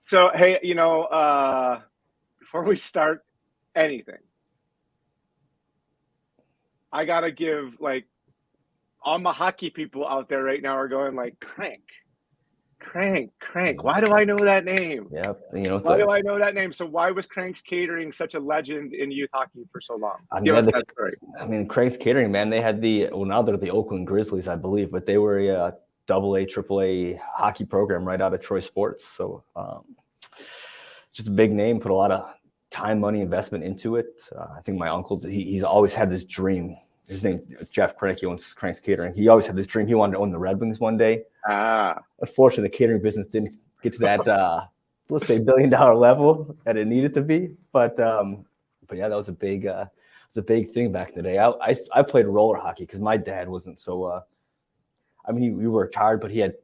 So, hey, before we start anything, I gotta give all my hockey people out there right now are going like crank, crank, crank. Why do I know that name? Yep. Why do I know that name? So why was Crank's Catering such a legend in youth hockey for so long? I Give mean, us that story. Craig's Catering, man, they had now they're the Oakland Grizzlies, I believe, but they were a AA, AAA hockey program right out of Troy Sports. So just a big name, put a lot of time, money, investment into it. I think my uncle, he's always had this dream. His name is Jeff Crank. He owns Crank's Catering. He always had this dream. He wanted to own the Red Wings one day. Unfortunately, the catering business didn't get to that, let's say, $1 billion level that it needed to be. But yeah, that was a big thing back in the day. I played roller hockey because my dad wasn't so. We worked hard, but he had,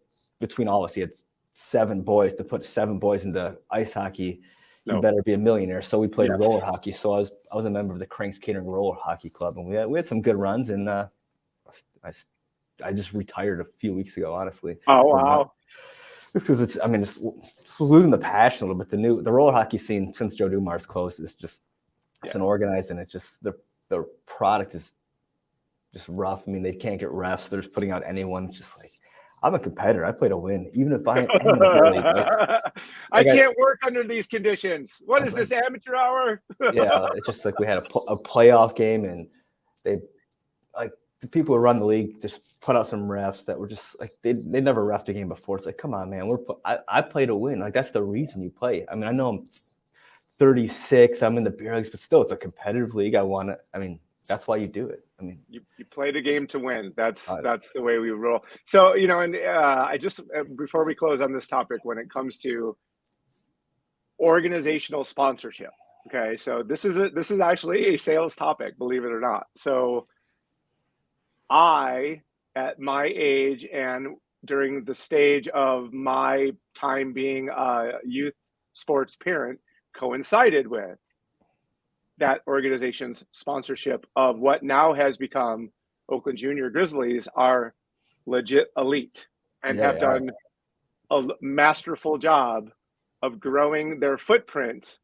between all of us, he had 7 boys. To put 7 boys into ice hockey, you better be a millionaire. So we played roller hockey. So I was a member of the Crank's Catering Roller Hockey Club, and we had some good runs. And I just retired a few weeks ago, honestly. Oh wow! Because it's losing the passion a little bit. The roller hockey scene since Joe Dumars closed is just it's unorganized, and it's just the product is just rough. I mean, they can't get refs. They're just putting out anyone. Just like, I'm a competitor. I play to win, even if I I can't work under these conditions. What is this, amateur hour? Yeah, it's just like we had a playoff game, and they the people who run the league just put out some refs that were just like they never refed a game before. It's like, come on, man, I play to win. Like, that's the reason you play. I mean, I know I'm 36. I'm in the beer leagues, but still, it's a competitive league. That's why you do it. I mean, you play the game to win. That's the way we roll. So, and I just, before we close on this topic, when it comes to organizational sponsorship, okay, so this is actually a sales topic, believe it or not. So I, at my age and during the stage of my time being a youth sports parent, coincided with that organization's sponsorship of what now has become Oakland Junior Grizzlies, are legit elite and have done a masterful job of growing their footprint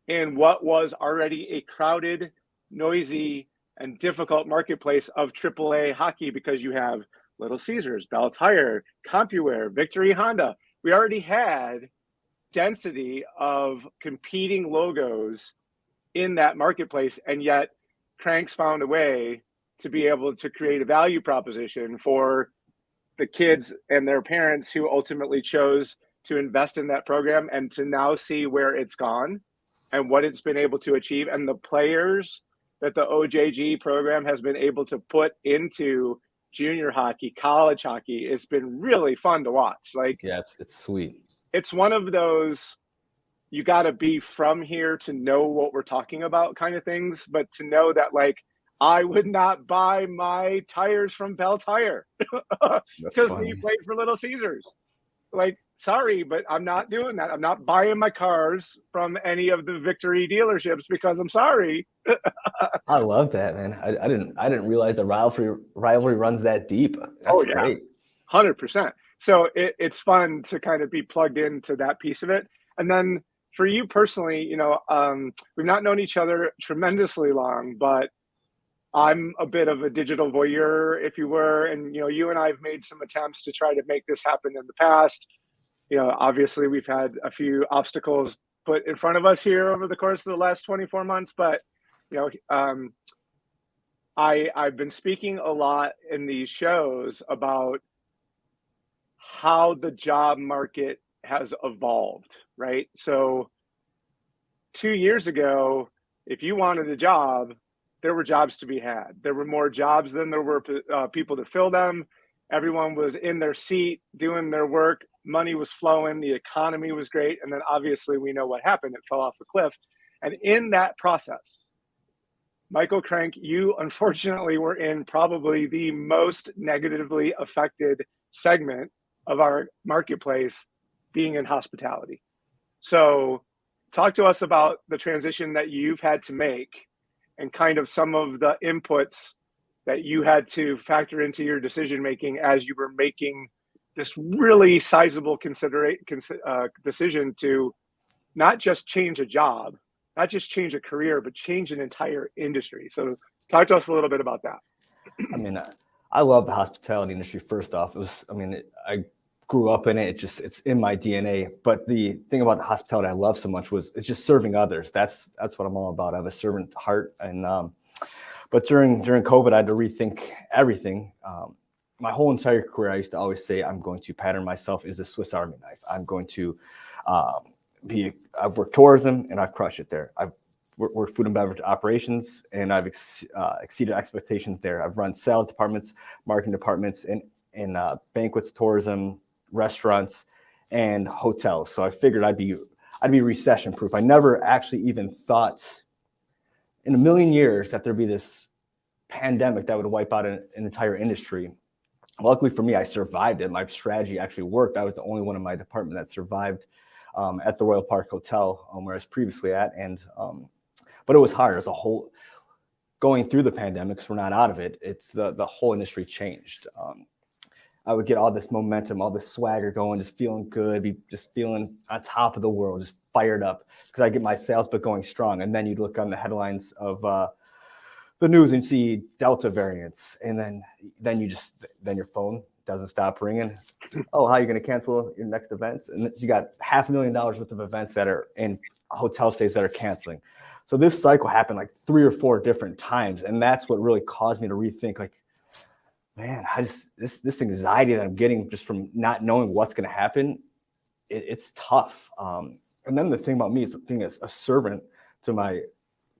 in what was already a crowded, noisy, and difficult marketplace of AAA hockey, because you have Little Caesars, Bell Tire, CompuWare, Victory Honda. We already had density of competing logos in that marketplace, and yet Cranks found a way to be able to create a value proposition for the kids and their parents who ultimately chose to invest in that program, and to now see where it's gone and what it's been able to achieve, and the players that the OJG program has been able to put into junior hockey, college hockey. It's been really fun to watch. It's sweet. It's one of those, you got to be from here to know what we're talking about kind of things, but to know that I would not buy my tires from Bell Tire because we played for Little Caesars. Sorry, but I'm not doing that. I'm not buying my cars from any of the Victory dealerships because I'm sorry. I love that, man. I didn't realize the rivalry runs that deep. That's great. 100%. So it's fun to kind of be plugged into that piece of it. And then for you personally, we've not known each other tremendously long, but I'm a bit of a digital voyeur, if you were. And, you and I have made some attempts to try to make this happen in the past. Obviously we've had a few obstacles put in front of us here over the course of the last 24 months, but, I've been speaking a lot in these shows about how the job market has evolved, right? So 2 years ago, if you wanted a job, there were jobs to be had. There were more jobs than there were people to fill them. Everyone was in their seat doing their work. Money was flowing. The economy was great. And then obviously we know what happened. It fell off a cliff. And in that process, Michael Crank, you unfortunately were in probably the most negatively affected segment of our marketplace, being in hospitality. So talk to us about the transition that you've had to make and kind of some of the inputs that you had to factor into your decision-making as you were making this really sizable decision to not just change a job, not just change a career, but change an entire industry. So talk to us a little bit about that. I mean, I love the hospitality industry. First off, it was, I mean, I grew up in it. It's in my DNA. But the thing about the hospitality I love so much was it's just serving others. That's what I'm all about. I have a servant heart. And but during COVID, I had to rethink everything. My whole entire career, I used to always say, I'm going to pattern myself as a Swiss Army knife. I'm going to I've worked tourism and I've crushed it there. I've worked food and beverage operations and I've exceeded expectations there. I've run sales departments, marketing departments, in banquets, tourism, restaurants, and hotels. So I figured I'd be recession proof. I never actually even thought in a million years that there'd be this pandemic that would wipe out an entire industry. Luckily for me, I survived it. My strategy actually worked. I was the only one in my department that survived at the Royal Park Hotel, where I was previously at. And but it was hard. It was a whole going through the pandemic, because we're not out of it. It's the whole industry changed. I would get all this momentum, all this swagger going, just feeling good, be just feeling on top of the world, just fired up, because I get my sales book going strong. And then you'd look on the headlines of the news and see Delta variants, and then your phone doesn't stop ringing. Oh, how are you going to cancel your next events? And you got $500,000 worth of events that are in hotel stays that are canceling. So this cycle happened like 3 or 4 different times, and that's what really caused me to rethink. Like, man, this anxiety that I'm getting just from not knowing what's going to happen, it's tough. And then the thing about me is, the thing as a servant to my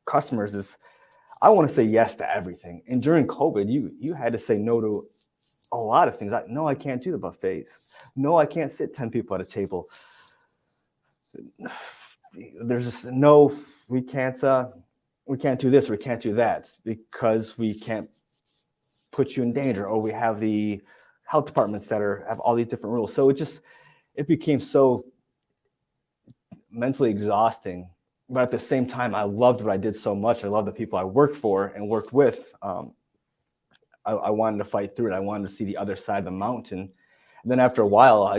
customers is, I want to say yes to everything. And during COVID, you had to say no to a lot of things. No, I can't do the buffets. No, I can't sit 10 people at a table. There's just no, we can't do this, we can't do that, because we can't put you in danger, or we have the health departments that have all these different rules. So it became so mentally exhausting. But at the same time, I loved what I did so much. I loved the people I worked for and worked with. I wanted to fight through it. I wanted to see the other side of the mountain. And then after a while,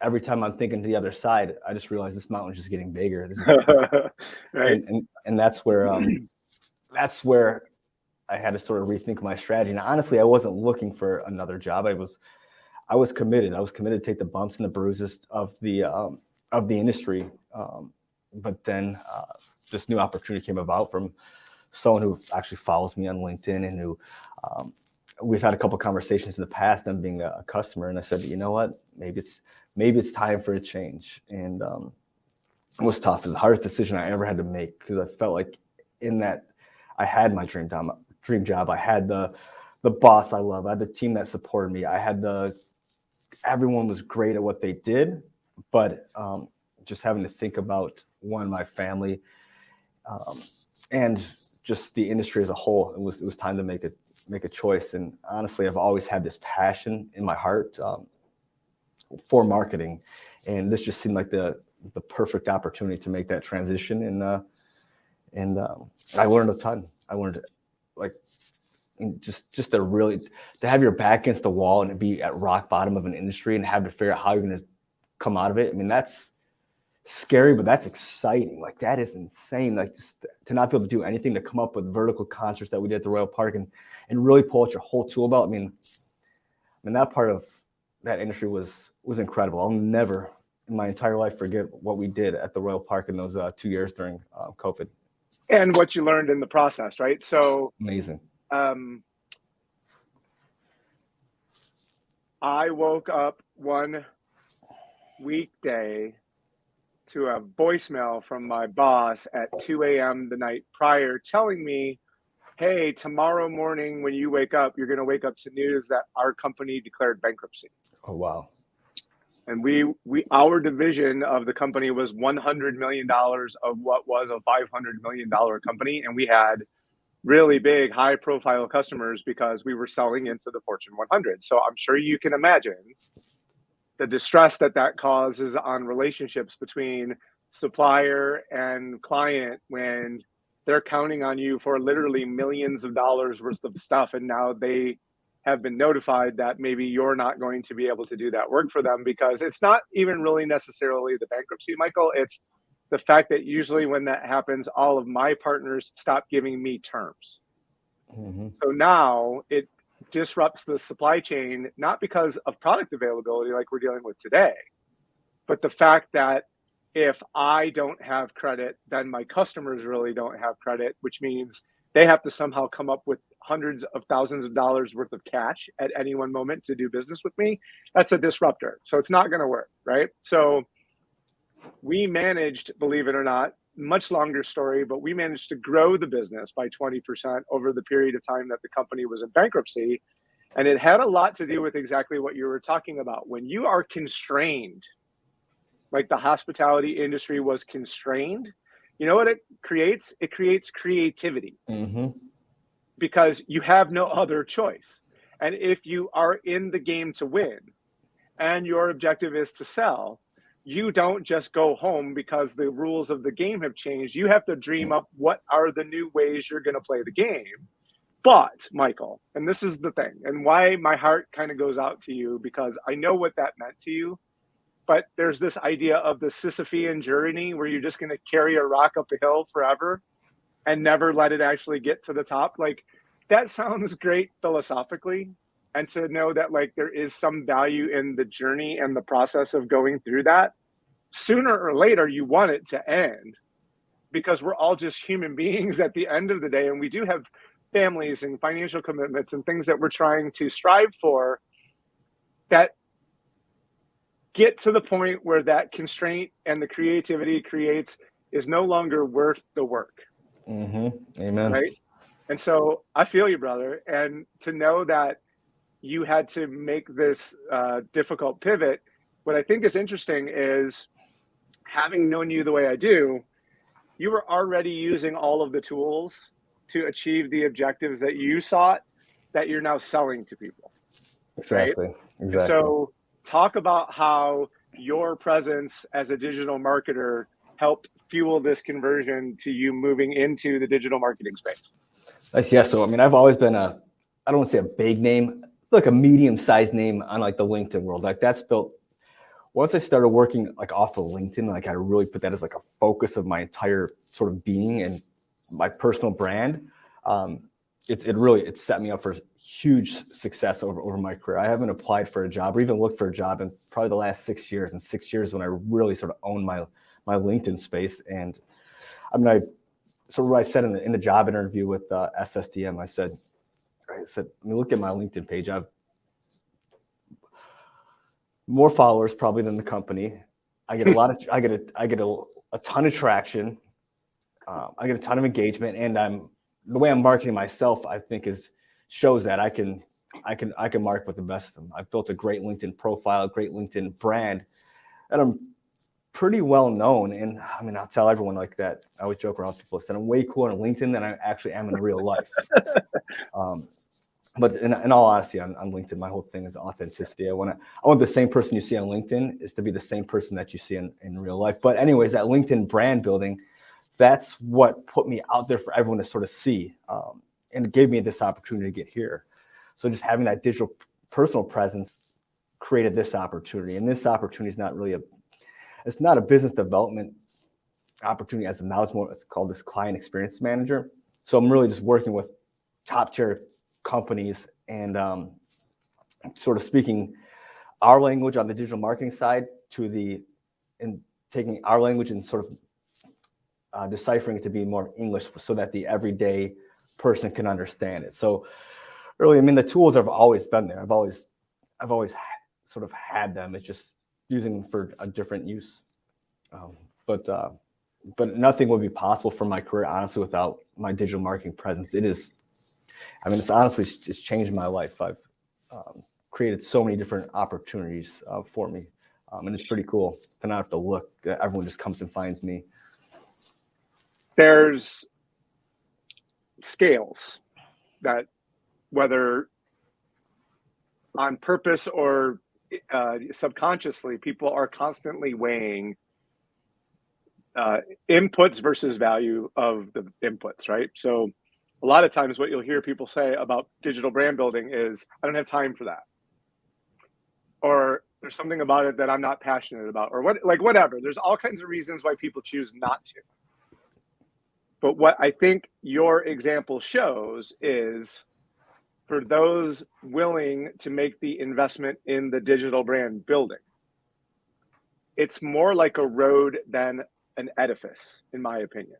every time I'm thinking to the other side, I just realized this mountain is just getting bigger. Right. And that's where I had to sort of rethink my strategy. And honestly, I wasn't looking for another job. I was committed. I was committed to take the bumps and the bruises of the industry. But then this new opportunity came about from someone who actually follows me on LinkedIn, and who we've had a couple of conversations in the past, them being a customer. And I said, you know what, maybe it's time for a change. And it was tough. It was the hardest decision I ever had to make, because I felt like in that I had my dream job. I had the boss I love. I had the team that supported me. Everyone was great at what they did, but just having to think about my family, and just the industry as a whole. It was time to make a choice. And honestly, I've always had this passion in my heart for marketing, and this just seemed like the perfect opportunity to make that transition. And I learned a ton. I learned, like, just to have your back against the wall and be at rock bottom of an industry and have to figure out how you're going to come out of it. I mean, that's scary, but that's exciting. Like, that is insane. Like, just to not be able to do anything, to come up with vertical concerts that we did at the Royal Park, and really pull out your whole tool belt. I mean, that part of that industry was incredible. I'll never in my entire life forget what we did at the Royal Park in those 2 years during COVID. And what you learned in the process, right? So amazing. I woke up one weekday to a voicemail from my boss at 2 a.m. the night prior, telling me, hey, tomorrow morning when you wake up, you're going to wake up to news that our company declared bankruptcy. Oh, wow. And our division of the company was $100 million of what was a $500 million company. And we had really big, high profile customers because we were selling into the Fortune 100. So I'm sure you can imagine the distress that causes on relationships between supplier and client when they're counting on you for literally millions of dollars worth of stuff. And now they have been notified that maybe you're not going to be able to do that work for them, because it's not even really necessarily the bankruptcy, Michael. It's the fact that usually when that happens, all of my partners stop giving me terms. Mm-hmm. So now it disrupts the supply chain, not because of product availability like we're dealing with today, but the fact that if I don't have credit, then my customers really don't have credit, which means they have to somehow come up with hundreds of thousands of dollars worth of cash at any one moment to do business with me. That's a disruptor. So it's not going to work, right? So we managed, believe it or not, much longer story, but we managed to grow the business by 20% over the period of time that the company was in bankruptcy. And it had a lot to do with exactly what you were talking about. When you are constrained, like the hospitality industry was constrained, you know what it creates? It creates creativity because you have no other choice. And if you are in the game to win and your objective is to sell, you don't just go home because the rules of the game have changed. You have to dream up what are the new ways you're going to play the game. But, Michael, and this is the thing, and why my heart kind of goes out to you, because I know what that meant to you. But there's this idea of the Sisyphean journey where you're just going to carry a rock up a hill forever and never let it actually get to the top. Like, that sounds great philosophically. And to know that like there is some value in the journey and the process of going through that, sooner or later you want it to end, because we're all just human beings at the end of the day, and we do have families and financial commitments and things that we're trying to strive for that get to the point where that constraint and the creativity it creates is no longer worth the work. Amen. Right. And so I feel you, brother. And to know that you had to make this difficult pivot, what I think is interesting is, having known you the way I do, you were already using all of the tools to achieve the objectives that you sought, that you're now selling to people. Exactly. Right? Exactly. And so talk about how your presence as a digital marketer helped fuel this conversion to you moving into the digital marketing space. Yeah. So, I mean, I've always been I don't want to say a big name, like a medium-sized name on like the LinkedIn world. Like that's built, once I started working like off of LinkedIn, like I really put that as like a focus of my entire sort of being and my personal brand. It set me up for huge success over my career. I haven't applied for a job or even looked for a job in probably the last 6 years. And 6 years when I really sort of owned my LinkedIn space. And I mean, what I said in the job interview with SSDM, I said, I mean, look at my LinkedIn page. I have more followers probably than the company. I get a ton of traction. I get a ton of engagement, and the way I'm marketing myself, I think shows that I can market with the best of them. I've built a great LinkedIn profile, a great LinkedIn brand, and I'm pretty well known. And I mean, I'll tell everyone like that. I always joke around with people. I said I'm way cooler on LinkedIn than I actually am in real life. But in all honesty, on LinkedIn, my whole thing is authenticity. I want the same person you see on LinkedIn is to be the same person that you see in real life. But anyways, that LinkedIn brand building, that's what put me out there for everyone to sort of see. And it gave me this opportunity to get here. So just having that digital personal presence created this opportunity. And this opportunity is not really it's not a business development opportunity as of now. It's called this client experience manager. So I'm really just working with top tier companies and sort of speaking our language on the digital marketing side and taking our language and sort of deciphering it to be more English so that the everyday person can understand it. So really, I mean, the tools have always been there. I've always sort of had them. It's just using them for a different use. But nothing would be possible for my career, honestly, without my digital marketing presence. It's honestly, it's changed my life. I've created so many different opportunities for me. And it's pretty cool to not have to look. Everyone just comes and finds me. There's scales that, whether on purpose or subconsciously, people are constantly weighing inputs versus value of the inputs, right? So a lot of times what you'll hear people say about digital brand building is, I don't have time for that. Or there's something about it that I'm not passionate about, or whatever. There's all kinds of reasons why people choose not to. But what I think your example shows is, for those willing to make the investment in the digital brand building, it's more like a road than an edifice, in my opinion.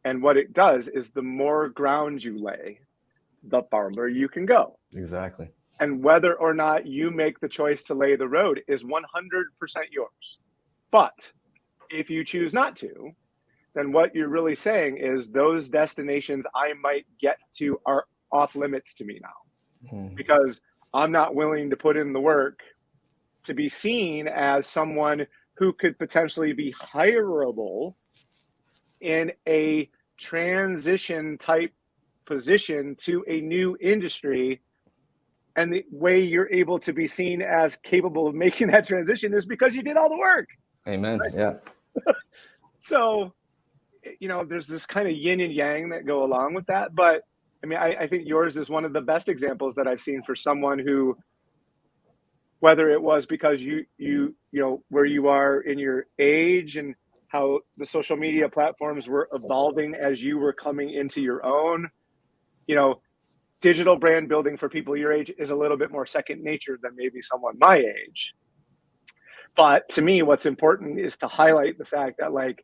And what it does is, the more ground you lay, the farther you can go. Exactly. And whether or not you make the choice to lay the road is 100% yours. But if you choose not to, then what you're really saying is, those destinations I might get to are off limits to me now, because I'm not willing to put in the work to be seen as someone who could potentially be hireable in a transition type position to a new industry. And the way you're able to be seen as capable of making that transition is because you did all the work. Amen. Right? Yeah. So, there's this kind of yin and yang that go along with that. But I mean, I think yours is one of the best examples that I've seen for someone who, whether it was because you know, where you are in your age and how the social media platforms were evolving as you were coming into your own, digital brand building for people your age is a little bit more second nature than maybe someone my age. But to me, what's important is to highlight the fact that, like,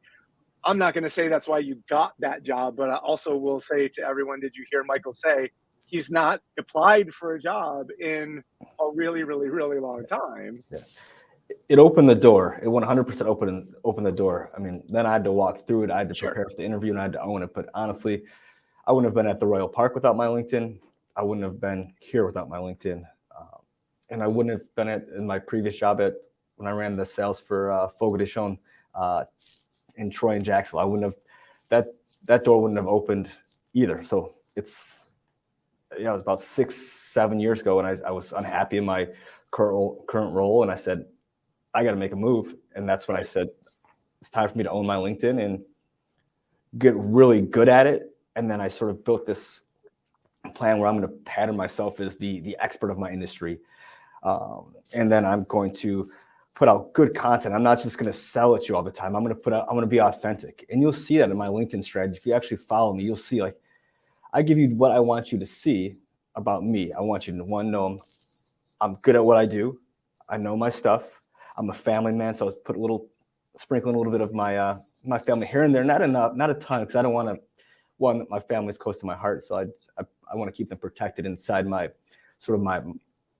I'm not going to say that's why you got that job, but I also will say to everyone, did you hear Michael say he's not applied for a job in a really, really, really long time? Yeah. It opened the door. It 100% opened the door. I mean, then I had to walk through it. I had to prepare for the interview, and I had to own it. But honestly, I wouldn't have been at the Royal Park without my LinkedIn. I wouldn't have been here without my LinkedIn. And I wouldn't have been in my previous job when I ran the sales for Fogo de Chão in Troy and Jacksonville. I wouldn't have, that door wouldn't have opened either. So it was about 6-7 years ago, and I was unhappy in my current role. And I said, I got to make a move. And that's when I said, it's time for me to own my LinkedIn and get really good at it. And then I sort of built this plan where I'm going to pattern myself as the expert of my industry. And then I'm going to put out good content. I'm not just going to sell at you all the time. I'm going to be authentic. And you'll see that in my LinkedIn strategy. If you actually follow me, you'll see, like, I give you what I want you to see about me. I want you to, know I'm good at what I do. I know my stuff. I'm a family man, so I sprinkling a little bit of my my family here and there. Not a ton, because I don't want to. One, my family's close to my heart, so I want to keep them protected inside my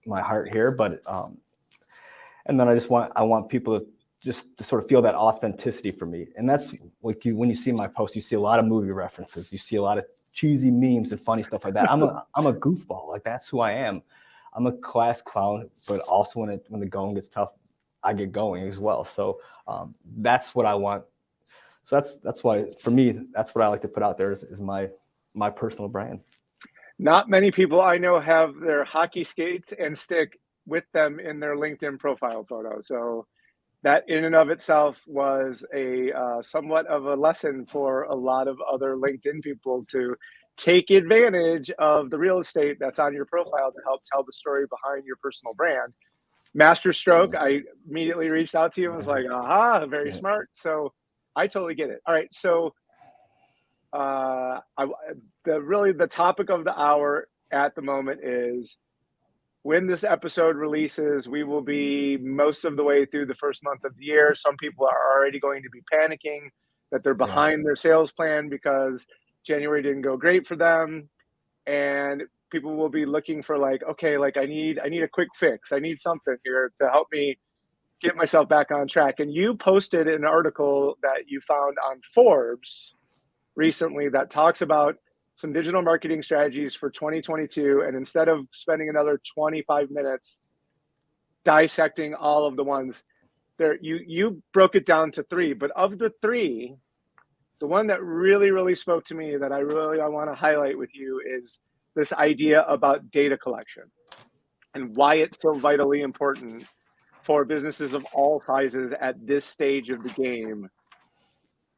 heart here. But and then I want people to sort of feel that authenticity from me. And that's like, when you see my post, you see a lot of movie references. You see a lot of cheesy memes and funny stuff like that. I'm a goofball. Like, that's who I am. I'm a class clown, but also when the going gets tough, I get going as well. So that's what I want. So that's why, for me, that's what I like to put out there is my personal brand. Not many people I know have their hockey skates and stick with them in their LinkedIn profile photo. So that in and of itself was a somewhat of a lesson for a lot of other LinkedIn people to take advantage of the real estate that's on your profile to help tell the story behind your personal brand. Masterstroke, I immediately reached out to you and was like, aha, very smart. So I totally get it. All right. So the topic of the hour at the moment is, when this episode releases, we will be most of the way through the first month of the year. Some people are already going to be panicking that they're behind their sales plan because January didn't go great for them. And people will be looking for, like, okay, like, I need a quick fix. I need something here to help me get myself back on track. And you posted an article that you found on Forbes recently that talks about some digital marketing strategies for 2022. And instead of spending another 25 minutes dissecting all of the ones there, you broke it down to 3. But of the 3, the one that really, really spoke to me that I want to highlight with you is this idea about data collection and why it's so vitally important for businesses of all sizes at this stage of the game.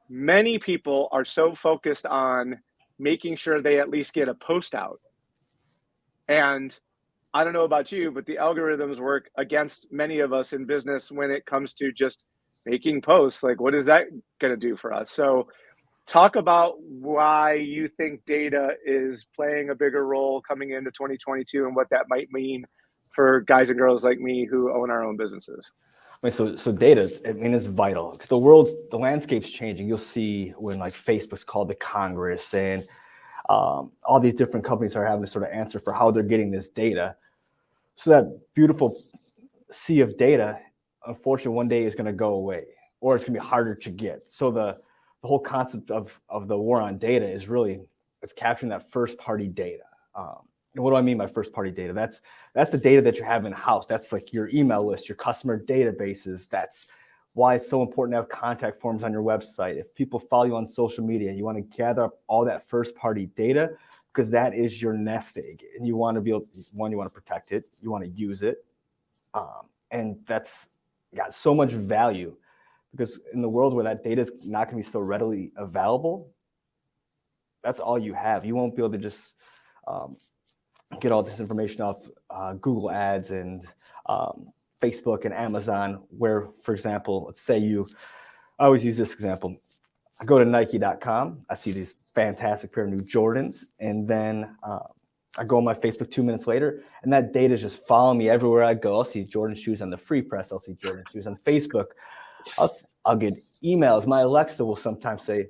Many people are so focused on making sure they at least get a post out. And I don't know about you, but the algorithms work against many of us in business when it comes to just making posts. Like, what is that going to do for us? So, talk about why you think data is playing a bigger role coming into 2022 and what that might mean for guys and girls like me who own our own businesses. I mean, so data, I mean, it's vital because the landscape's changing. You'll see when like Facebook's called to Congress and all these different companies are having to sort of answer for how they're getting this data. So that beautiful sea of data, unfortunately, one day is going to go away, or it's going to be harder to get. So the whole concept of the war on data is really, it's capturing that first party data. And what do I mean by first party data? That's the data that you have in house. That's like your email list, your customer databases. That's why it's so important to have contact forms on your website. If people follow you on social media, you want to gather up all that first party data because that is your nest egg. And you want to be able, one, you want to protect it, you want to use it. And that's got so much value because in the world where that data is not going to be so readily available, that's all you have. You won't be able to just get all this information off Google ads and Facebook and Amazon, where, for example, let's say I always use this example. I go to Nike.com, I see these fantastic pair of new Jordans, and then I go on my Facebook 2 minutes later, and that data is just following me everywhere I go. I'll see Jordan shoes on the Free Press, I'll see Jordan shoes on Facebook. I'll get emails. My Alexa will sometimes say,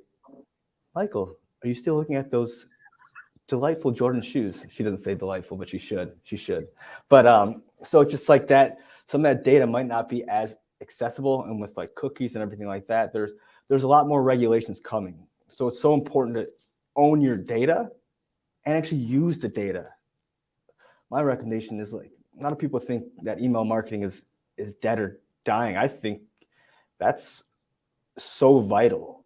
Michael, are you still looking at those delightful Jordan shoes? She doesn't say delightful, but she should. But so it's just like that. Some of that data might not be as accessible, and with like cookies and everything like that, there's a lot more regulations coming. So it's so important to own your data and actually use the data. My recommendation is, like, a lot of people think that email marketing is dead or dying. I think that's so vital.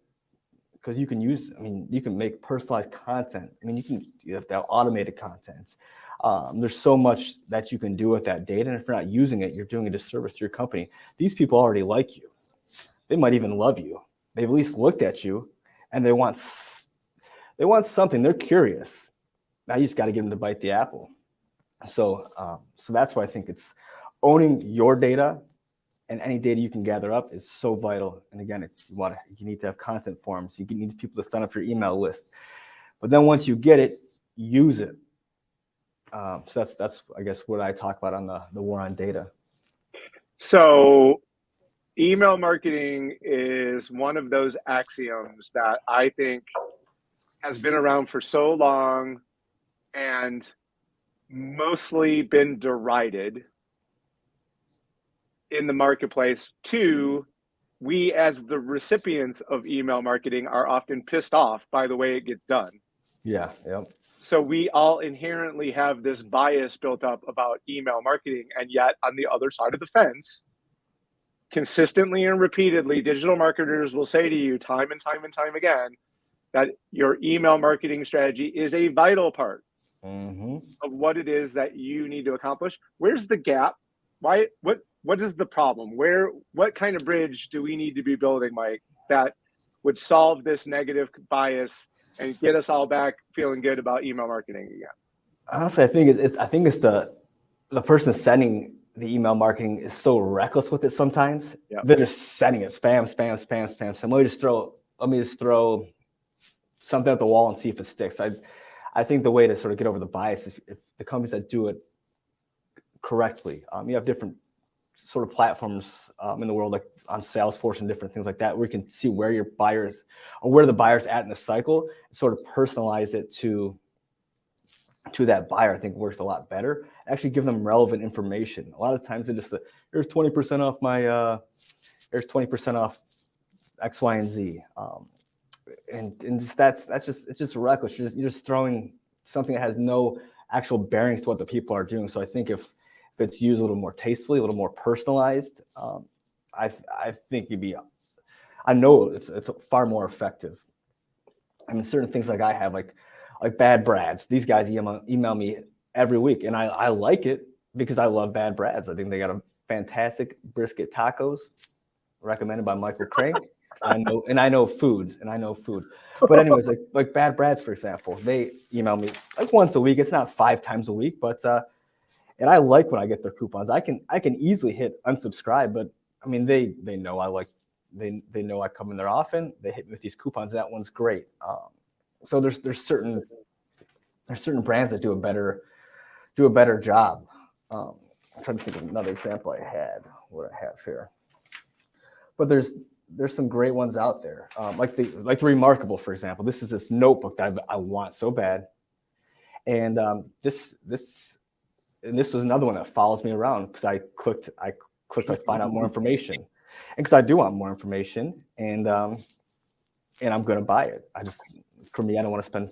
Because you can you can make personalized content. I mean, you have that automated content. There's so much that you can do with that data. And if you're not using it, you're doing a disservice to your company. These people already like you. They might even love you. They've at least looked at you and they want something. They're curious. Now you just got to get them to bite the apple. So that's why I think it's owning your data. And any data you can gather up is so vital. And again, you need to have content forms. You need people to sign up for your email list. But then once you get it, use it. So that's I guess what I talk about on the war on data. So email marketing is one of those axioms that I think has been around for so long and mostly been derided in the marketplace. Two, we as the recipients of email marketing are often pissed off by the way it gets done. Yeah. Yep. So we all inherently have this bias built up about email marketing. And yet on the other side of the fence, consistently and repeatedly, digital marketers will say to you time and time and time again that your email marketing strategy is a vital part of what it is that you need to accomplish. Where's the gap? Why? What is the problem? What kind of bridge do we need to be building, Mike, that would solve this negative bias and get us all back feeling good about email marketing again? Honestly, I think it's the person sending the email marketing is so reckless with it sometimes. Yep. They're just sending it spam. Let me just throw something at the wall and see if it sticks. I think the way to sort of get over the bias is if the companies that do it correctly, you have different sort of platforms in the world, like on Salesforce and different things like that, where you can see where your buyers or where the buyer's at in the cycle, and sort of personalize it to that buyer. I think works a lot better. Actually give them relevant information. A lot of times they just say, here's 20% off here's 20% off X, Y, and Z. And it's just reckless. You're just throwing something that has no actual bearings to what the people are doing. So I think if it's used a little more tastefully, a little more personalized, I think I know it's far more effective. I mean, certain things like I have, like Bad Brads. These guys email me every week, and I like it because I love Bad Brads. I think they got a fantastic brisket tacos recommended by Michael Crank. I know food. But anyways, like Bad Brads, for example, they email me like once a week. It's not 5 times a week, but And I like when I get their coupons. I can easily hit unsubscribe, but I mean, they know I like, they know I come in there often. They hit me with these coupons. That one's great. So there's certain brands that do a better job. I'm trying to think of another example I had. What I have here, but there's some great ones out there. Like the Remarkable, for example. This notebook that I want so bad, and this was another one that follows me around because I clicked like find out more information, and because I do want more information, and I'm going to buy it. For me, I don't want to spend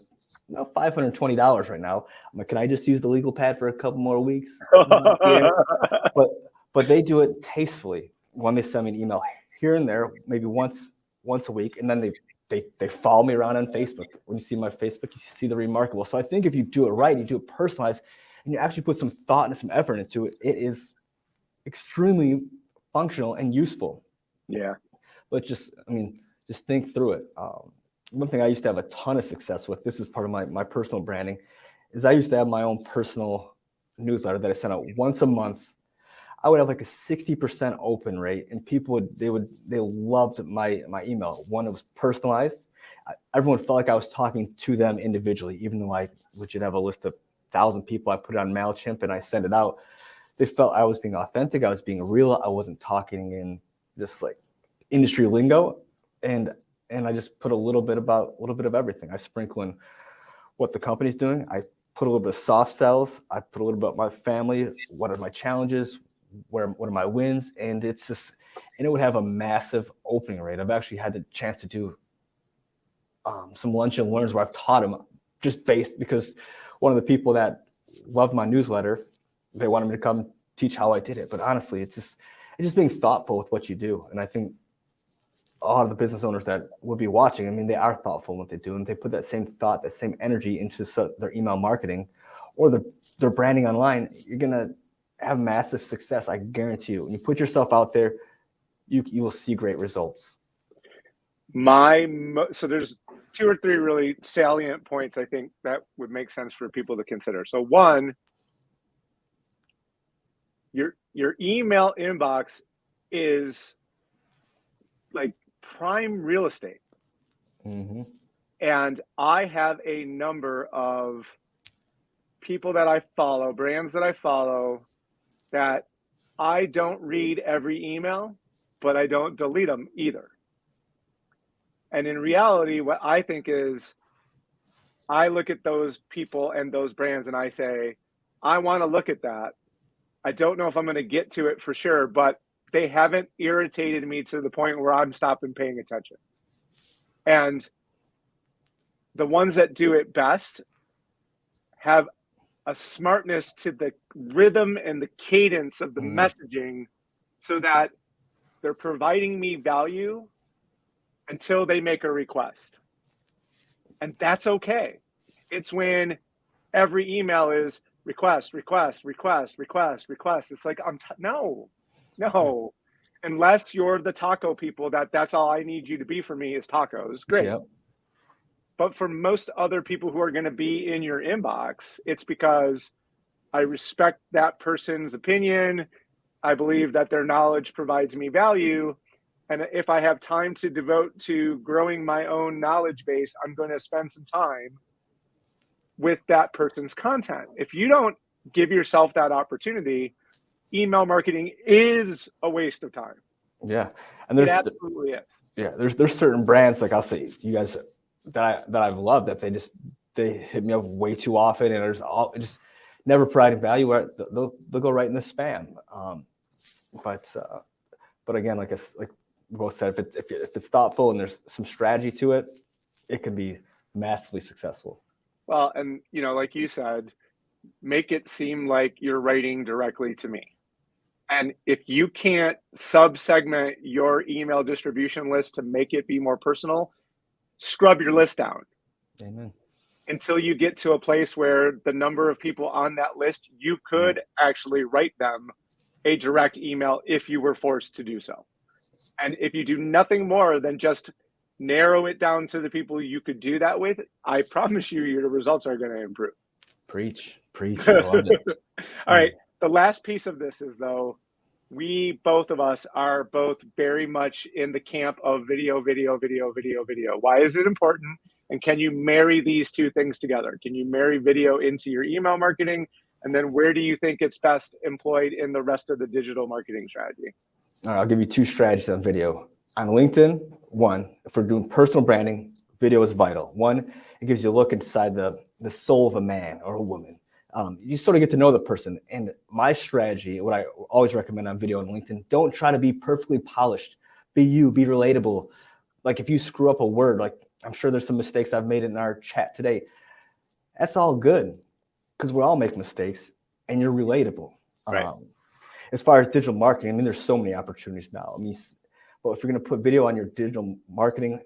$520 right now. I'm like, can I just use the legal pad for a couple more weeks? But they do it tastefully. When they send me an email here and there, maybe once a week, and then they follow me around on Facebook. When you see my Facebook, you see the Remarkable. So I think if you do it right, you do it personalized, and you actually put some thought and some effort into it, it is extremely functional and useful. Yeah. But just think through it. One thing I used to have a ton of success with, this is part of my personal branding, is I used to have my own personal newsletter that I sent out once a month. I would have like a 60% open rate, and people they loved my email. One, it was personalized. Everyone felt like I was talking to them individually, even though I would have a list of 1,000 people. I put it on MailChimp and I send it out. They felt I was being authentic. I was being real. I wasn't talking in just like industry lingo, and I just put a little bit of everything. I sprinkle in what the company's doing. I put a little bit of soft sells. I put a little bit about my family. What are my challenges? What are my wins? And it would have a massive opening rate. I've actually had the chance to do some lunch and learns where I've taught them just because one of the people that loved my newsletter, they wanted me to come teach how I did it. But honestly, it's just being thoughtful with what you do. And I think a lot of the business owners that would be watching, I mean, they are thoughtful in what they do, and they put that same thought, that same energy into their email marketing or their branding online. You're going to have massive success. I guarantee you. When you put yourself out there, you will see great results. So there's 2 or 3 really salient points I think that would make sense for people to consider. So one, your email inbox is like prime real estate. Mm-hmm. And I have a number of people that I follow, brands that I follow, that I don't read every email, but I don't delete them either. And in reality, what I think is, I look at those people and those brands and I say, I want to look at that. I don't know if I'm going to get to it for sure, but they haven't irritated me to the point where I'm stopping paying attention. And the ones that do it best have a smartness to the rhythm and the cadence of the messaging, so that they're providing me value until they make a request. And that's okay. It's when every email is request, request, request, request, request. It's like, no. Unless you're the taco people, that's all I need you to be for me is tacos. Great. Yep. But for most other people who are going to be in your inbox, it's because I respect that person's opinion. I believe that their knowledge provides me value. And if I have time to devote to growing my own knowledge base, I'm going to spend some time with that person's content. If you don't give yourself that opportunity, email marketing is a waste of time. Yeah. And it absolutely is. Yeah. There's certain brands, like I'll say, you guys that I've loved, that they hit me up way too often, and just never providing value, where they'll go right in the spam. But again, like we both said, if it's thoughtful and there's some strategy to it, it can be massively successful. Well, and like you said, make it seem like you're writing directly to me. And if you can't sub-segment your email distribution list to make it be more personal, scrub your list down. Amen. Until you get to a place where the number of people on that list, you could actually write them a direct email if you were forced to do so. And if you do nothing more than just narrow it down to the people you could do that with, I promise you your results are going to improve. Preach. I love it. All right. the last piece of this is, though, we both of us are both very much in the camp of video, video, video, video, video. Why is it important? And can you marry these two things together? Can you marry video into your email marketing? And then where do you think it's best employed in the rest of the digital marketing strategy? All right, I'll give you two strategies on video. On LinkedIn, one, if we're doing personal branding, video is vital. One, it gives you a look inside the soul of a man or a woman. You sort of get to know the person. And my strategy, what I always recommend on video and LinkedIn, don't try to be perfectly polished. Be you, be relatable. Like if you screw up a word, like I'm sure there's some mistakes I've made in our chat today. That's all good because we all make mistakes and you're relatable. Right. As far as digital marketing, I mean, there's so many opportunities now. I mean, but if you're going to put video on your digital marketing,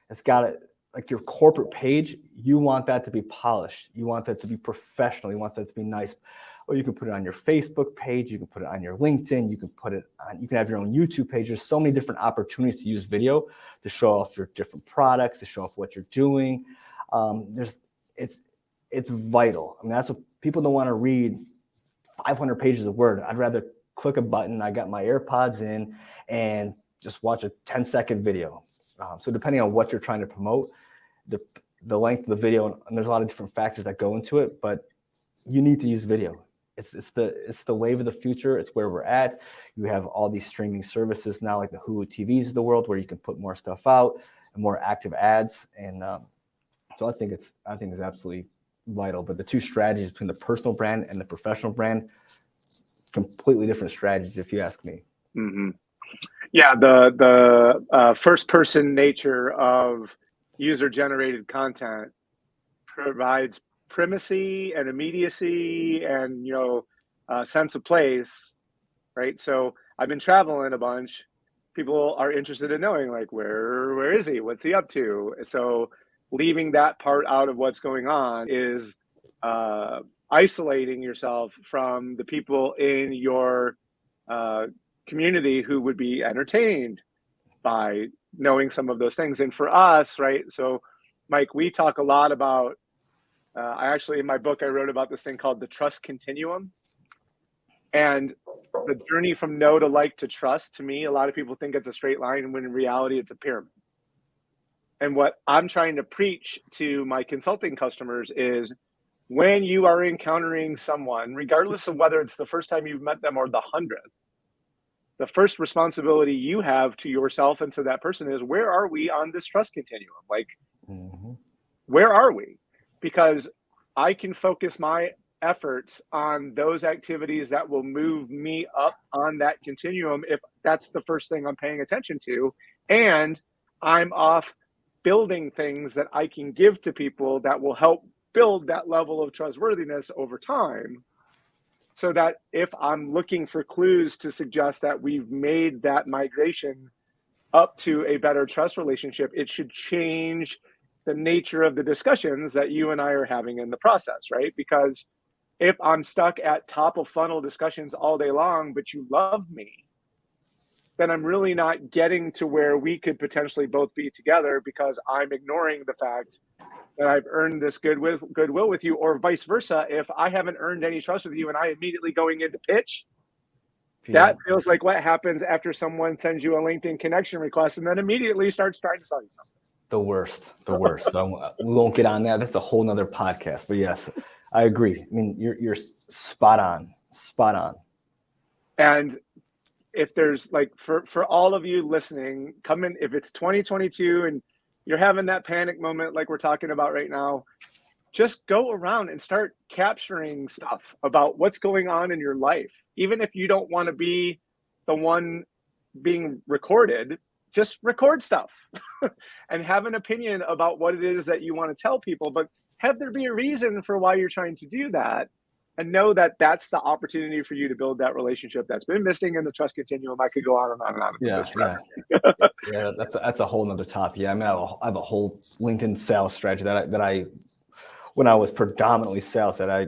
it's got to, like your corporate page, you want that to be polished. You want that to be professional. You want that to be nice. Or you can put it on your Facebook page. You can put it on your LinkedIn. You can put it on, you can have your own YouTube page. There's so many different opportunities to use video to show off your different products, to show off what you're doing. It's vital. I mean, that's what people don't want to read 500 pages of Word. I'd rather click a button. I got my AirPods in and just watch a 10-second video. So depending on what you're trying to promote, the length of the video, and there's a lot of different factors that go into it, but you need to use video. It's the wave of the future. It's where we're at. You have all these streaming services now, like the Hulu TVs of the world, where you can put more stuff out and more active ads. And so I think it's absolutely vital. But the two strategies between the personal brand and the professional brand, completely different strategies, if you ask me. Mm-hmm. Yeah, the first person nature of user generated content provides primacy and immediacy and sense of place, right? So I've been traveling a bunch. People are interested in knowing, like, where is he? What's he up to? So leaving that part out of what's going on is isolating yourself from the people in your community who would be entertained by knowing some of those things. And for us, right, so Mike, we talk a lot about, I actually, in my book, I wrote about this thing called the Trust Continuum. And the journey from know to like to trust, to me, a lot of people think it's a straight line, when in reality it's a pyramid. And what I'm trying to preach to my consulting customers is, when you are encountering someone, regardless of whether it's the first time you've met them or the 100th, the first responsibility you have to yourself and to that person is, where are we on this trust continuum? Like, where are we? Because I can focus my efforts on those activities that will move me up on that continuum if that's the first thing I'm paying attention to. And I'm off building things that I can give to people that will help build that level of trustworthiness over time. So that if I'm looking for clues to suggest that we've made that migration up to a better trust relationship, it should change the nature of the discussions that you and I are having in the process, right? Because if I'm stuck at top of funnel discussions all day long, but you love me, then I'm really not getting to where we could potentially both be together, because I'm ignoring the fact that I've earned this goodwill with you, or vice versa. If I haven't earned any trust with you and I immediately going into pitch, that feels like what happens after someone sends you a LinkedIn connection request and then immediately starts trying to sell you something. The worst. We won't get on that. That's a whole nother podcast. But yes, I agree. I mean, you're spot on. And if there's, like, for all of you listening, come in, if it's 2022 and you're having that panic moment like we're talking about right now, just go around and start capturing stuff about what's going on in your life. Even if you don't want to be the one being recorded, just record stuff and have an opinion about what it is that you want to tell people, but have there be a reason for why you're trying to do that. And know that that's the opportunity for you to build that relationship that's been missing in the trust continuum. I could go on and on and on. Yeah. That's a whole nother topic. Yeah, I mean, I have a whole LinkedIn sales strategy that I when I was predominantly sales, that I,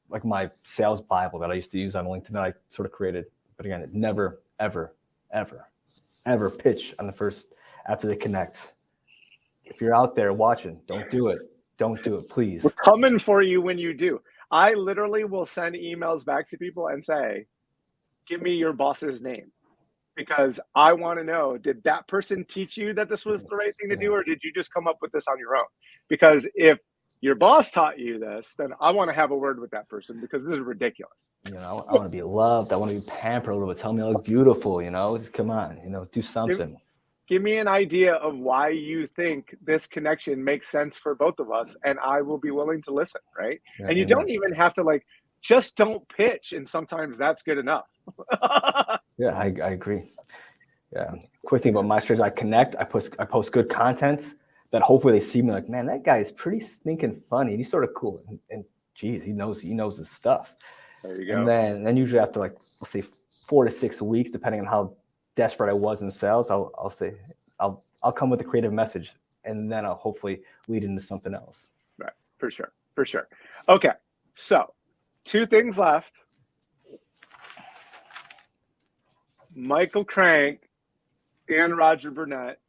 like my sales Bible that I used to use on LinkedIn, that I sort of created. But again, it never, ever, ever, ever pitch on the first after they connect. If you're out there watching, don't do it. Don't do it, please. We're coming for you when you do. I literally will send emails back to people and say, give me your boss's name, because I want to know, did that person teach you that this was the right thing to do, or did you just come up with this on your own? Because if your boss taught you this, then I want to have a word with that person, because this is ridiculous. You know, I want to be loved. I want to be pampered a little bit. Tell me I look beautiful, you know, just come on, you know, do something. Give me an idea of why you think this connection makes sense for both of us, and I will be willing to listen, right? Yeah, and you don't even have to, like, just don't pitch, and sometimes that's good enough. Yeah, I agree. Yeah. Quick thing about my strategy, I connect, I post good content that hopefully they see me like, man, that guy is pretty stinking funny. And he's sort of cool. And geez, he knows his stuff. There you go. And then usually after, like, let's say 4 to 6 weeks, depending on how desperate I was in sales, I'll say, I'll come with a creative message, and then I'll hopefully lead into something else. Right. For sure. Okay. So 2 things left. Michael Crank and Roger Burnett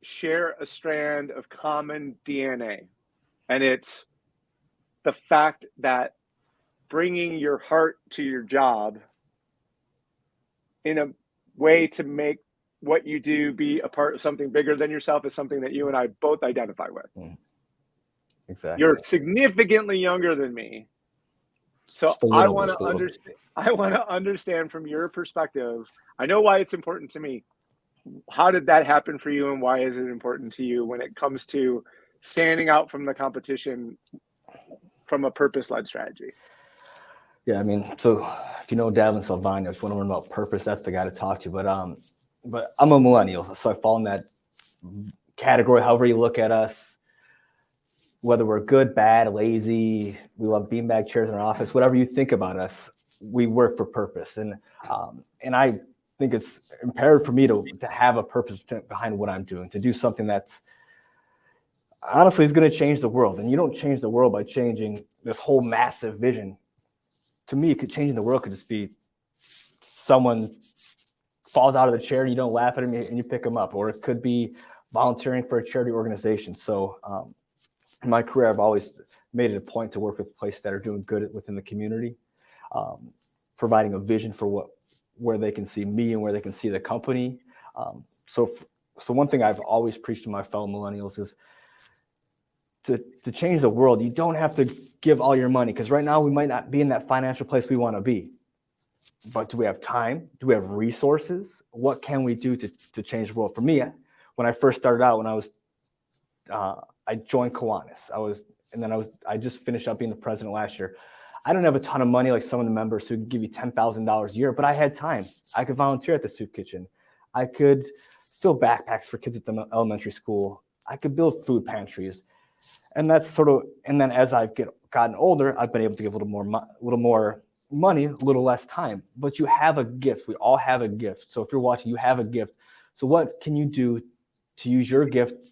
share a strand of common DNA. And it's the fact that bringing your heart to your job in a way to make what you do be a part of something bigger than yourself is something that you and I both identify with. Exactly. You're significantly younger than me. So I want to understand from your perspective. I know why it's important to me. How did that happen for you, and why is it important to you when it comes to standing out from the competition from a purpose-led strategy? Yeah, I mean, so if you know Davin Salvani, if you want to learn about purpose, that's the guy to talk to. But I'm a millennial, so I fall in that category. However you look at us, whether we're good, bad, lazy, we love beanbag chairs in our office, whatever you think about us, we work for purpose. And I think it's imperative for me to have a purpose behind what I'm doing, to do something that's honestly is going to change the world. And you don't change the world by changing this whole massive vision. To me, changing the world could just be someone falls out of the chair and you don't laugh at him and you pick him up, or it could be volunteering for a charity organization. So in my career, I've always made it a point to work with places that are doing good within the community, providing a vision for where they can see me and where they can see the company. So one thing I've always preached to my fellow millennials is to change the world, you don't have to give all your money, because right now we might not be in that financial place we want to be. But do we have time? Do we have resources? What can we do to change the world? For me, when I first started out, when I joined Kiwanis, I just finished up being the president last year. I don't have a ton of money like some of the members who can give you $10,000 a year, but I had time. I could volunteer at the soup kitchen. I could fill backpacks for kids at the elementary school. I could build food pantries. And then as I've gotten older, I've been able to give a little more money, a little less time. But you have a gift. We all have a gift. So if you're watching, you have a gift. So what can you do to use your gift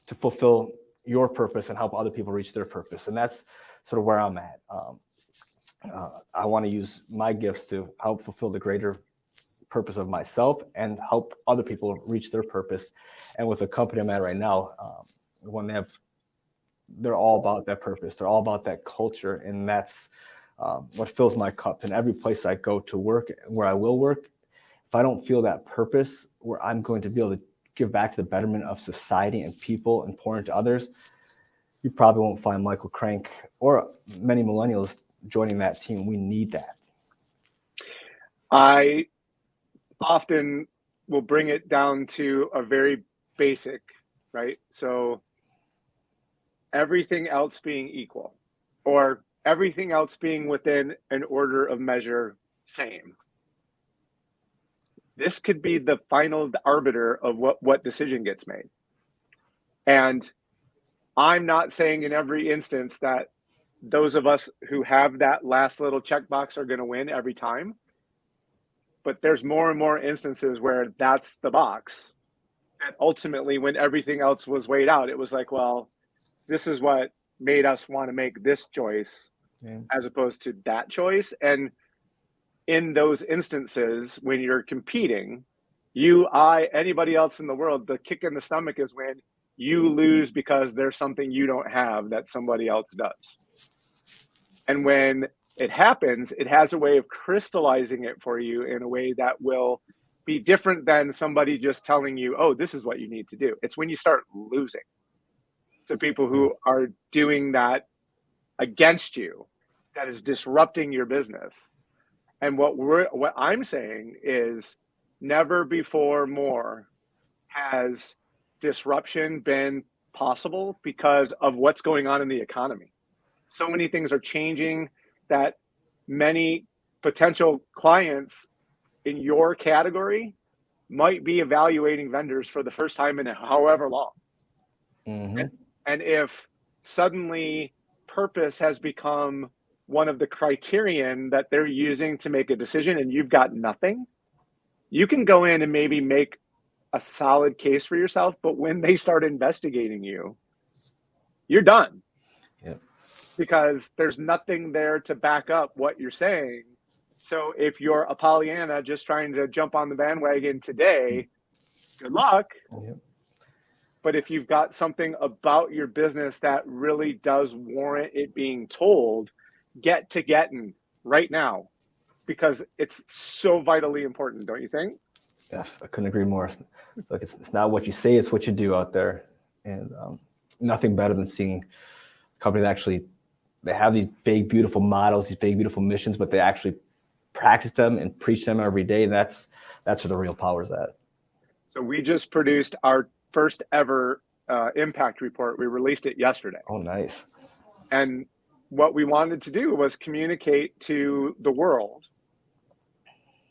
to fulfill your purpose and help other people reach their purpose? And that's sort of where I'm at. I want to use my gifts to help fulfill the greater purpose of myself and help other people reach their purpose. And with the company I'm at right now, they're all about that purpose. They're all about that culture. And that's what fills my cup. And every place I go to work, where I will work, if I don't feel that purpose where I'm going to be able to give back to the betterment of society and people and pour into others, you probably won't find Michael Crank or many millennials joining that team. We need that. I often will bring it down to a very basic, right? So everything else being equal, or everything else being within an order of measure same. This could be the final arbiter of what decision gets made. And I'm not saying in every instance that those of us who have that last little checkbox are going to win every time. But there's more and more instances where that's the box. And ultimately, when everything else was weighed out, it was like, well, this is what made us want to make this choice as opposed to that choice. And in those instances, when you're competing, anybody else in the world, the kick in the stomach is when you lose because there's something you don't have that somebody else does. And when it happens, it has a way of crystallizing it for you in a way that will be different than somebody just telling you, oh, this is what you need to do. It's when you start losing to people who are doing that against you that is disrupting your business. And what I'm saying is never before more has disruption been possible because of what's going on in the economy. So many things are changing that many potential clients in your category might be evaluating vendors for the first time in however long. Mm-hmm. And if suddenly purpose has become one of the criterion that they're using to make a decision and you've got nothing, you can go in and maybe make a solid case for yourself, but when they start investigating you, you're done. Yep. Because there's nothing there to back up what you're saying. So if you're a Pollyanna just trying to jump on the bandwagon today, good luck. Yep. But if you've got something about your business that really does warrant it being told, get to getting right now, because it's so vitally important, don't you think? Yeah, I couldn't agree more. Look, it's not what you say, it's what you do out there. And nothing better than seeing a company that actually, they have these big, beautiful models, these big, beautiful missions, but they actually practice them and preach them every day. And that's where the real power is at. So we just produced our first ever impact report. We released it yesterday. Oh, nice. And what we wanted to do was communicate to the world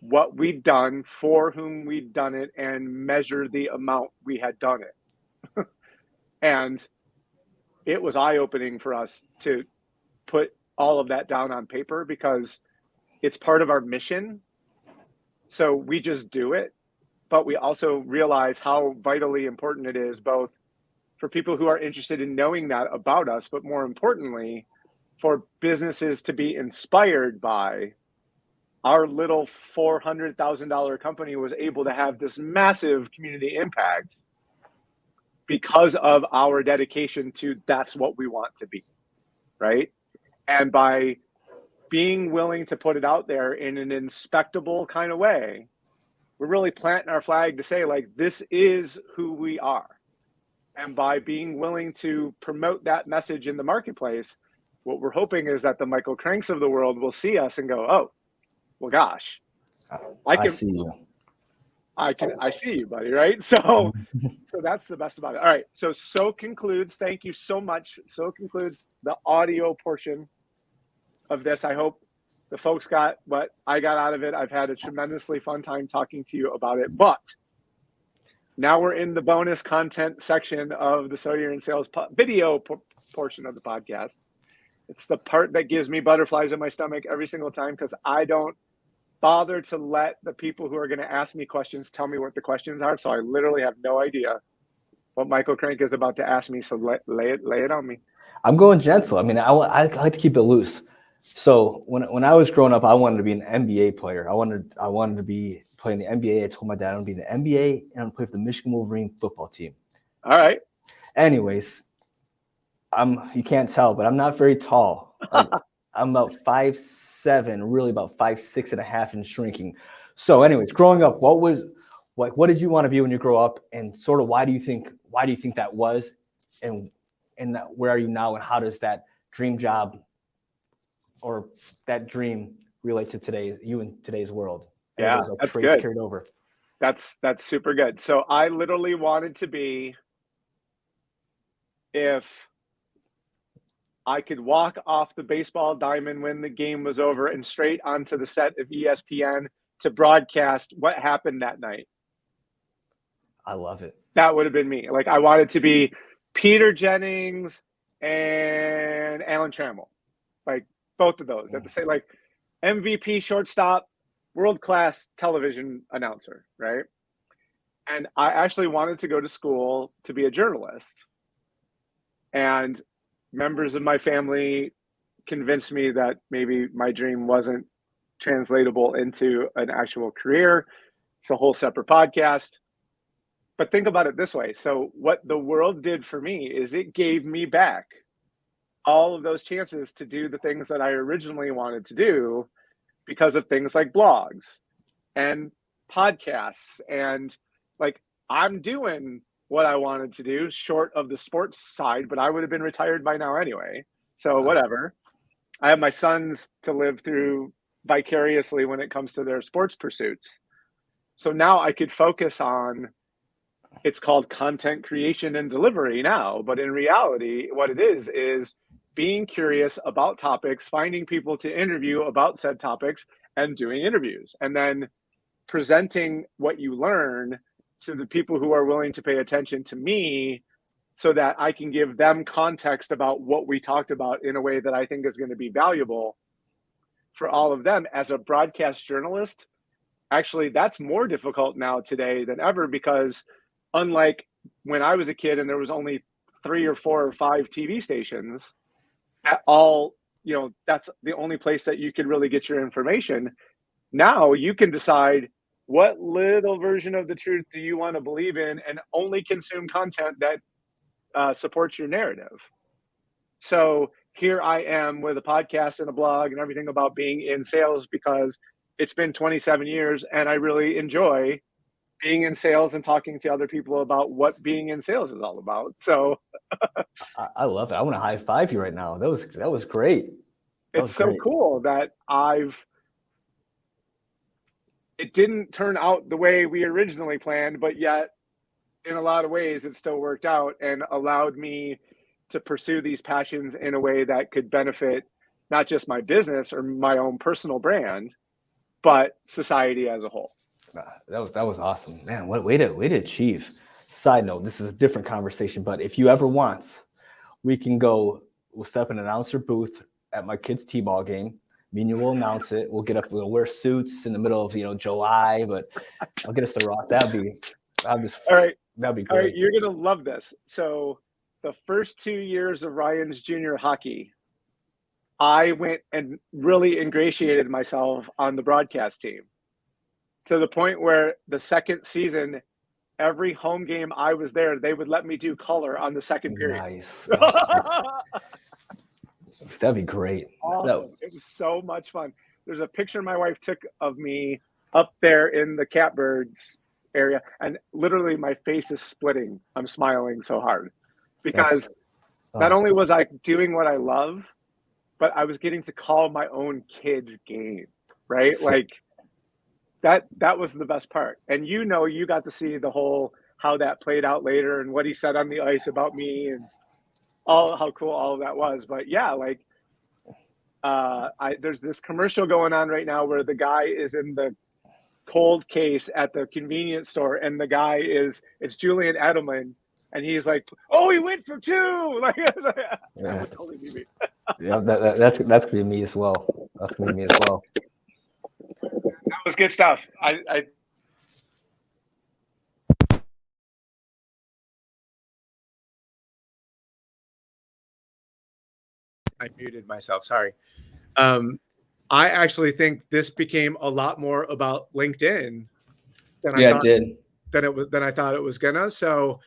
what we'd done, for whom we'd done it, and measure the amount we had done it. And it was eye-opening for us to put all of that down on paper because it's part of our mission. So we just do it, but we also realize how vitally important it is, both for people who are interested in knowing that about us, but more importantly, for businesses to be inspired by our little $400,000 company was able to have this massive community impact because of our dedication to that's what we want to be, right? And by being willing to put it out there in an inspectable kind of way, we're really planting our flag to say, like, this is who we are. And by being willing to promote that message in the marketplace, what we're hoping is that the Michael Cranks of the world will see us and go, oh, well, gosh, I see you. I see you, buddy, right? So that's the best about it. All right. So concludes, thank you so much. So concludes the audio portion of this. I hope the folks got what I got out of it. I've had a tremendously fun time talking to you about it, but now we're in the bonus content section of the So You're in Sales video portion of the podcast. It's the part that gives me butterflies in my stomach every single time because I don't bother to let the people who are going to ask me questions tell me what the questions are. So I literally have no idea what Michael Crank is about to ask me. So lay it on me. I'm going gentle. I mean, I like to keep it loose. So when I was growing up, I wanted to be an NBA player. I wanted to be playing the NBA. I told my dad I'm going to be in the NBA and I'm going to play for the Michigan Wolverine football team. All right. Anyways, you can't tell, but I'm not very tall. I'm about 5'7", really about 5'6.5" and shrinking. So anyways, growing up, what did you want to be when you grow up, and sort of why do you think that was, and where are you now, and how does that dream job or that dream relate to today's world? Yeah, that's good. Carried over. That's super good. So I literally wanted to be, if I could walk off the baseball diamond when the game was over and straight onto the set of ESPN to broadcast what happened that night. I love it. That would have been me. Like, I wanted to be Peter Jennings and Alan Trammell, like both of those at the same, like MVP shortstop, world-class television announcer, right? And I actually wanted to go to school to be a journalist. And members of my family convinced me that maybe my dream wasn't translatable into an actual career. It's a whole separate podcast. But think about it this way. So what the world did for me is it gave me back all of those chances to do the things that I originally wanted to do because of things like blogs and podcasts. And like, I'm doing what I wanted to do short of the sports side, but I would have been retired by now anyway. So whatever. I have my sons to live through vicariously when it comes to their sports pursuits. So now I could focus on, it's called content creation and delivery now, but in reality, what it is being curious about topics, finding people to interview about said topics, and doing interviews, and then presenting what you learn to the people who are willing to pay attention to me so that I can give them context about what we talked about in a way that I think is going to be valuable for all of them. As a broadcast journalist, actually, that's more difficult now today than ever, because unlike when I was a kid and there was only 3 or 4 or 5 TV stations at all, you know, that's the only place that you could really get your information. Now you can decide what little version of the truth do you want to believe in and only consume content that supports your narrative. So here I am with a podcast and a blog and everything about being in sales because it's been 27 years and I really enjoy being in sales and talking to other people about what being in sales is all about. So I love it. I want to high five you right now. That was great. It's so cool that it didn't turn out the way we originally planned, but yet in a lot of ways it still worked out and allowed me to pursue these passions in a way that could benefit not just my business or my own personal brand, but society as a whole. That was awesome, man. What way to achieve. Side note, this is a different conversation, but if you ever want, we'll set up an announcer booth at my kids' t-ball game. Me and you will announce it. We'll get up, we'll wear suits in the middle of July, but I'll get us the rock. That'd be great. All right, you're gonna love this. So the first 2 years of Ryan's junior hockey, I went and really ingratiated myself on the broadcast team to the point where the second season, every home game I was there, they would let me do color on the second period. Nice. That'd be great. Awesome. It was so much fun. There's a picture my wife took of me up there in the catbirds area, and literally my face is splitting. I'm smiling so hard because not only was I doing what I love, but I was getting to call my own kids' game, right? Like that was the best part. And you got to see the whole how that played out later and what he said on the ice about me and how cool all of that was. But yeah, like there's this commercial going on right now where the guy is in the cold case at the convenience store and the guy it's Julian Edelman and he's like, oh, he went for 2. Like that would totally be me. Yeah, that's gonna be me as well. That's gonna be me as well. That was good stuff. I muted myself. Sorry. I actually think this became a lot more about LinkedIn than I thought it was gonna. So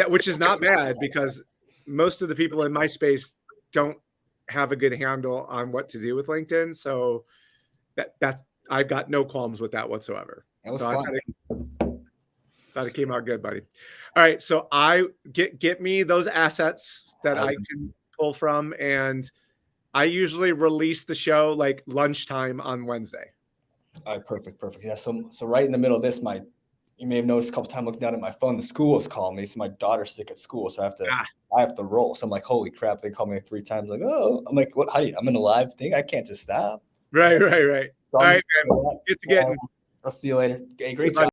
which is not bad because most of the people in my space don't have a good handle on what to do with LinkedIn. So that's I've got no qualms with that whatsoever. That was fun. Thought it came out good, buddy. All right, so I get me those assets that I can pull from, and I usually release the show like lunchtime on Wednesday. All right, perfect. Yeah, so right in the middle of this, you may have noticed a couple times looking down at my phone, the school has called me. So my daughter's sick at school, so I have to roll. So I'm like, holy crap! They called me 3 times. Like, oh, I'm like, what? I'm in a live thing. I can't just stop. Right. All right, man. Get to getting. I'll see you later. Okay, great job.